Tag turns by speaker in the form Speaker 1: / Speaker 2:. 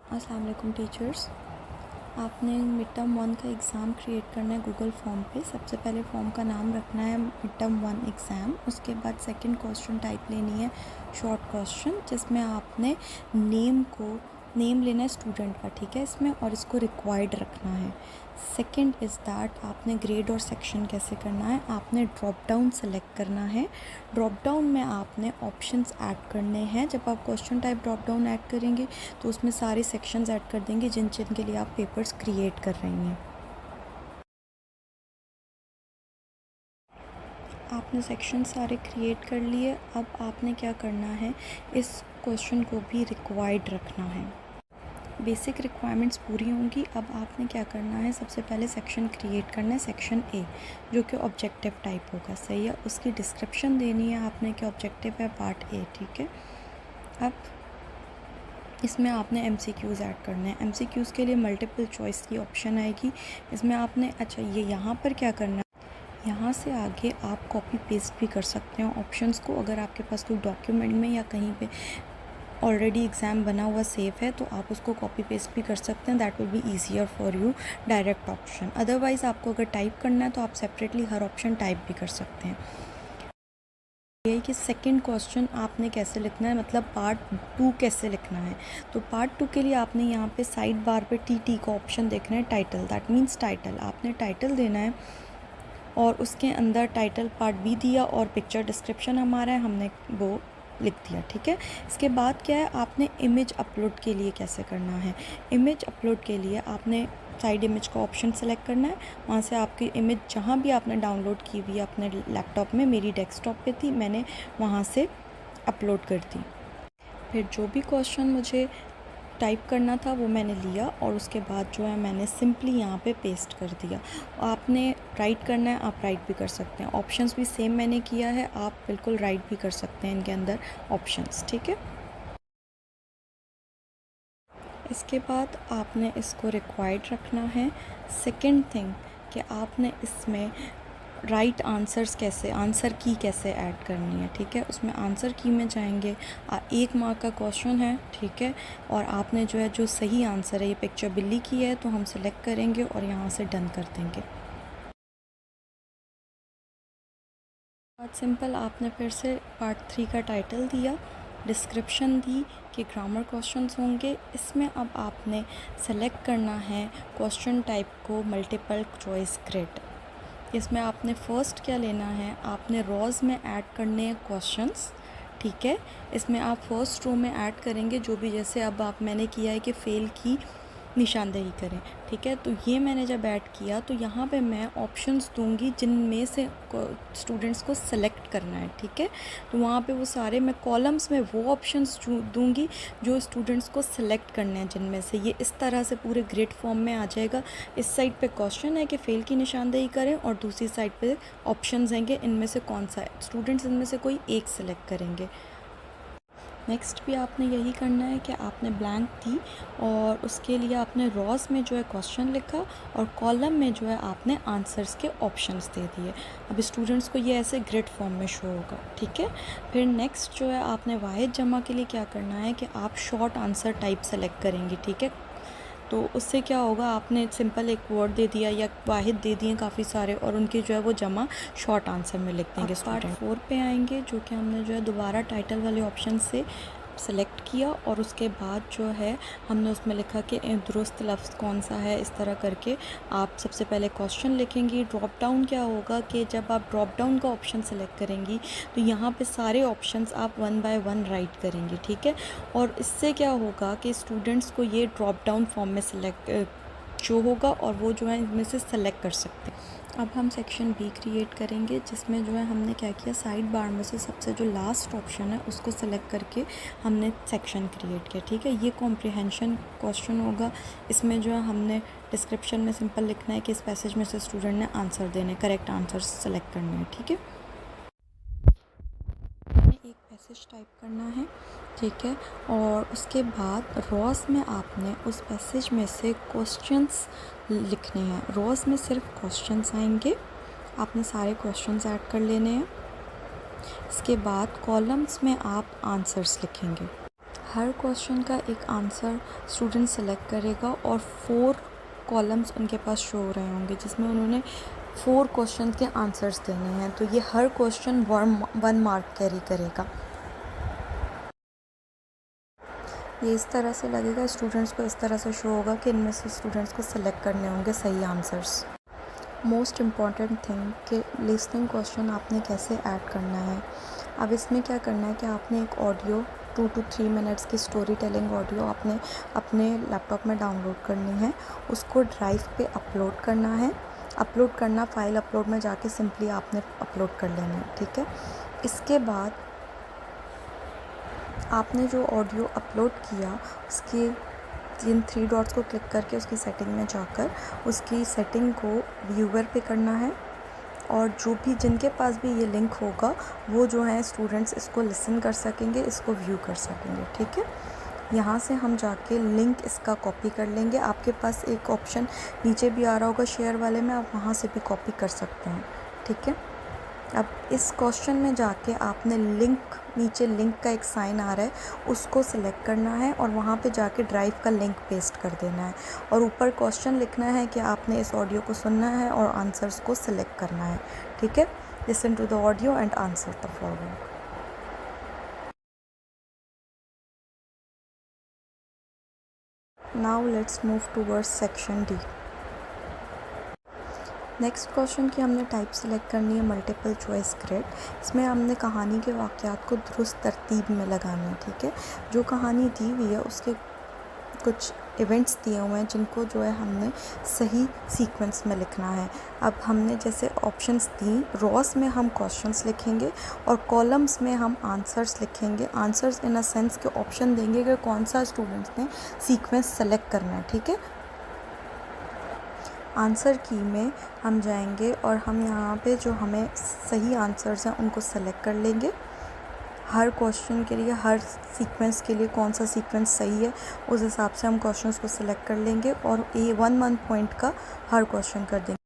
Speaker 1: अस्सलाम वालेकुम टीचर्स। आपने मिड टर्म 1 का एग्ज़ाम क्रिएट करना है गूगल फॉर्म पे। सबसे पहले फॉर्म का नाम रखना है मिड टर्म 1 एग्ज़ाम। उसके बाद सेकंड क्वेश्चन टाइप लेनी है शॉर्ट क्वेश्चन, जिसमें आपने नेम लेना है स्टूडेंट का, ठीक है इसमें, और इसको रिक्वायर्ड रखना है। सेकंड इज़ दैट आपने ग्रेड और सेक्शन कैसे करना है, आपने ड्रॉप डाउन सेलेक्ट करना है। ड्रॉप डाउन में आपने ऑप्शंस ऐड करने हैं। जब आप question type drop down add करेंगे तो उसमें सारे सेक्शंस ऐड कर देंगे जिन जिन के लिए आप पेपर्स क्रिएट कर रही हैं। आपने सेक्शन सारे क्रिएट कर लिए। अब आपने क्या करना है, इस क्वेश्चन को भी रिक्वायर्ड रखना है। बेसिक रिक्वायरमेंट्स पूरी होंगी। अब आपने क्या करना है, सबसे पहले सेक्शन क्रिएट करना है, सेक्शन ए, जो कि ऑब्जेक्टिव टाइप होगा, सही है। उसकी डिस्क्रिप्शन देनी है आपने कि ऑब्जेक्टिव है पार्ट ए, ठीक है। अब इसमें आपने MCQs ऐड करने हैं। MCQs के लिए मल्टीपल चॉइस की ऑप्शन आएगी। इसमें आपने ये यहाँ पर क्या करना है, यहाँ से आगे आप कॉपी पेस्ट भी कर सकते हैं ऑप्शंस को। अगर आपके पास कोई डॉक्यूमेंट में या कहीं पे ऑलरेडी एग्ज़ाम बना हुआ सेव है तो आप उसको कॉपी पेस्ट भी कर सकते हैं। That will be easier for you direct option. Otherwise आपको अगर टाइप करना है तो आप सेपरेटली हर ऑप्शन टाइप भी कर सकते हैं। ये कि सेकंड क्वेश्चन आपने कैसे लिखना है, मतलब पार्ट 2 कैसे लिखना है। तो पार्ट 2 के लिए आपने यहाँ पे साइड बार पे TT का ऑप्शन देखना है, टाइटल। दैट मीन्स टाइटल, आपने टाइटल देना है और उसके अंदर टाइटल पार्ट B दिया और पिक्चर डिस्क्रिप्शन हमारा है, हमने वो लिख दिया, ठीक है। इसके बाद क्या है, आपने इमेज अपलोड के लिए कैसे करना है। इमेज अपलोड के लिए आपने साइड इमेज का ऑप्शन सेलेक्ट करना है। वहाँ से आपकी इमेज जहाँ भी आपने डाउनलोड की हुई है अपने लैपटॉप में, मेरी डेस्कटॉप पे थी, मैंने वहाँ से अपलोड कर दी। फिर जो भी क्वेश्चन मुझे टाइप करना था वो मैंने लिया और उसके बाद जो है मैंने सिंपली यहाँ पे पेस्ट कर दिया। आपने राइट करना है, आप राइट भी कर सकते हैं। ऑप्शंस भी सेम मैंने किया है, आप बिल्कुल राइट भी कर सकते हैं इनके अंदर ऑप्शंस, ठीक है। इसके बाद आपने इसको रिक्वायर्ड रखना है। सेकंड थिंग कि आपने इसमें राइट आंसर्स कैसे, आंसर की कैसे ऐड करनी है, ठीक है। उसमें आंसर की में जाएंगे, 1 मार्क का क्वेश्चन है, ठीक है। और आपने जो है जो सही आंसर है, ये पिक्चर बिल्ली की है तो हम सेलेक्ट करेंगे और यहाँ से डन कर देंगे। बात सिंपल, आपने फिर से पार्ट 3 का टाइटल दिया, डिस्क्रिप्शन दी कि ग्रामर क्वेश्चंस होंगे। इसमें अब आपने सेलेक्ट करना है क्वेश्चन टाइप को मल्टीपल चॉइस ग्रिड। इसमें आपने फ़र्स्ट क्या लेना है, आपने रोज़ में ऐड करने हैं क्वेश्चंस, ठीक है। इसमें आप फर्स्ट रो में ऐड करेंगे जो भी, जैसे अब मैंने किया है कि फ़ेल की निशानदेही करें, ठीक है। तो ये मैंने जब ऐड किया तो यहाँ पे मैं ऑप्शंस दूंगी जिनमें से स्टूडेंट्स को सेलेक्ट करना है, ठीक है। तो वहाँ पे वो सारे मैं कॉलम्स में वो ऑप्शंस दूंगी जो स्टूडेंट्स को सेलेक्ट करने हैं जिनमें से। ये इस तरह से पूरे ग्रिड फॉर्म में आ जाएगा। इस साइड पे क्वेश्चन है कि फ़ेल की निशानदेही करें और दूसरी साइड पे ऑप्शंस हैं इनमें से कौन सा है, स्टूडेंट्स इनमें से कोई एक सेलेक्ट करेंगे। नेक्स्ट भी आपने यही करना है कि आपने ब्लैंक दी और उसके लिए आपने रॉज में जो है क्वेश्चन लिखा और कॉलम में जो है आपने आंसर्स के ऑप्शंस दे दिए। अब स्टूडेंट्स को ये ऐसे ग्रिड फॉर्म में शो होगा, ठीक है। फिर नेक्स्ट जो है आपने वाहिद जमा के लिए क्या करना है कि आप शॉर्ट आंसर टाइप सेलेक्ट करेंगे, ठीक है। तो उससे क्या होगा, आपने सिंपल एक वर्ड दे दिया या वाहिद दे दिए काफ़ी सारे और उनकी जो है वो जमा शॉर्ट आंसर में लिख देंगे। पार्ट 4 पे आएंगे जो कि हमने जो है दोबारा टाइटल वाले ऑप्शन से सेलेक्ट किया और उसके बाद जो है हमने उसमें लिखा कि दुरुस्त लफ्ज़ कौन सा है। इस तरह करके आप सबसे पहले क्वेश्चन लिखेंगी। ड्रॉप डाउन क्या होगा कि जब आप ड्रॉप डाउन का ऑप्शन सेलेक्ट करेंगी तो यहाँ पे सारे ऑप्शंस आप 1 बाय 1 राइट करेंगी, ठीक है। और इससे क्या होगा कि स्टूडेंट्स को ये ड्रॉप डाउन फॉर्म में सेलेक्ट शो होगा और वो जो है इनमें से सेलेक्ट कर सकते हैं। अब हम सेक्शन B क्रिएट करेंगे जिसमें जो है हमने क्या किया, साइड बार में से सबसे जो लास्ट ऑप्शन है उसको सेलेक्ट करके हमने सेक्शन क्रिएट किया, ठीक है। ये कॉम्प्रिहेंशन क्वेश्चन होगा। इसमें जो है हमने डिस्क्रिप्शन में सिंपल लिखना है कि इस पैसेज में से स्टूडेंट ने आंसर देने, करेक्ट आंसर सेलेक्ट करने हैं, ठीक है। एक पैसेज टाइप करना है, ठीक है। और उसके बाद रॉज में आपने उस पैसेज में से क्वेश्चंस लिखने हैं। रॉज में सिर्फ क्वेश्चंस आएंगे, आपने सारे क्वेश्चंस ऐड कर लेने हैं। इसके बाद कॉलम्स में आप आंसर्स लिखेंगे। हर क्वेश्चन का एक आंसर स्टूडेंट सेलेक्ट करेगा और 4 कॉलम्स उनके पास शो हो रहे होंगे जिसमें उन्होंने 4 क्वेश्चन के आंसर्स देने हैं। तो ये हर क्वेश्चन 1 मार्क कैरी करेगा। ये इस तरह से लगेगा, स्टूडेंट्स को इस तरह से शो होगा कि इनमें से स्टूडेंट्स को सिलेक्ट करने होंगे सही आंसर्स। मोस्ट इम्पॉर्टेंट थिंग कि लिसनिंग क्वेश्चन आपने कैसे ऐड करना है। अब इसमें क्या करना है कि आपने एक ऑडियो 2 to 3 मिनट्स की स्टोरी टेलिंग ऑडियो आपने अपने लैपटॉप में डाउनलोड करनी है, उसको ड्राइव पे अपलोड करना है। अपलोड करना, फाइल अपलोड में जाके सिंपली आपने अपलोड कर लेना है, ठीक है। इसके बाद आपने जो ऑडियो अपलोड किया उसके इन 3 डॉट्स को क्लिक करके उसकी सेटिंग में जाकर उसकी सेटिंग को व्यूअर पे करना है, और जो भी जिनके पास भी ये लिंक होगा वो जो है स्टूडेंट्स इसको लिसन कर सकेंगे, इसको व्यू कर सकेंगे, ठीक है। यहाँ से हम जाके लिंक इसका कॉपी कर लेंगे। आपके पास एक ऑप्शन नीचे भी आ रहा होगा शेयर वाले में, आप वहाँ से भी कॉपी कर सकते हैं, ठीक है। अब इस क्वेश्चन में जाके आपने लिंक, नीचे लिंक का एक साइन आ रहा है उसको सिलेक्ट करना है और वहाँ पे जाके ड्राइव का लिंक पेस्ट कर देना है, और ऊपर क्वेश्चन लिखना है कि आपने इस ऑडियो को सुनना है और आंसर्स को सिलेक्ट करना है, ठीक है। Listen to the audio and answer the following. Now let's move towards section D. Next question की हमने टाइप सेलेक्ट करनी है मल्टीपल चॉइस ग्रिड। इसमें हमने कहानी के वाक़यात को दुरुस्त तरतीब में लगाना है, ठीक है। जो कहानी दी हुई है उसके कुछ इवेंट्स दिए हुए हैं जिनको जो है हमने सही सीक्वेंस में लिखना है। अब हमने जैसे ऑप्शंस दी, रॉस में हम क्वेश्चंस लिखेंगे और कॉलम्स में हम आंसर्स लिखेंगे। आंसर्स इन अ सेंस के ऑप्शन देंगे कि कौन सा स्टूडेंट्स ने सीक्वेंस सेलेक्ट करना है, ठीक है। आंसर की में हम जाएंगे और हम यहाँ पे जो हमें सही आंसर्स हैं उनको सेलेक्ट कर लेंगे। हर क्वेश्चन के लिए, हर सीक्वेंस के लिए कौन सा सीक्वेंस सही है उस हिसाब से हम क्वेश्चंस को सिलेक्ट कर लेंगे और 1 पॉइंट का हर क्वेश्चन कर देंगे।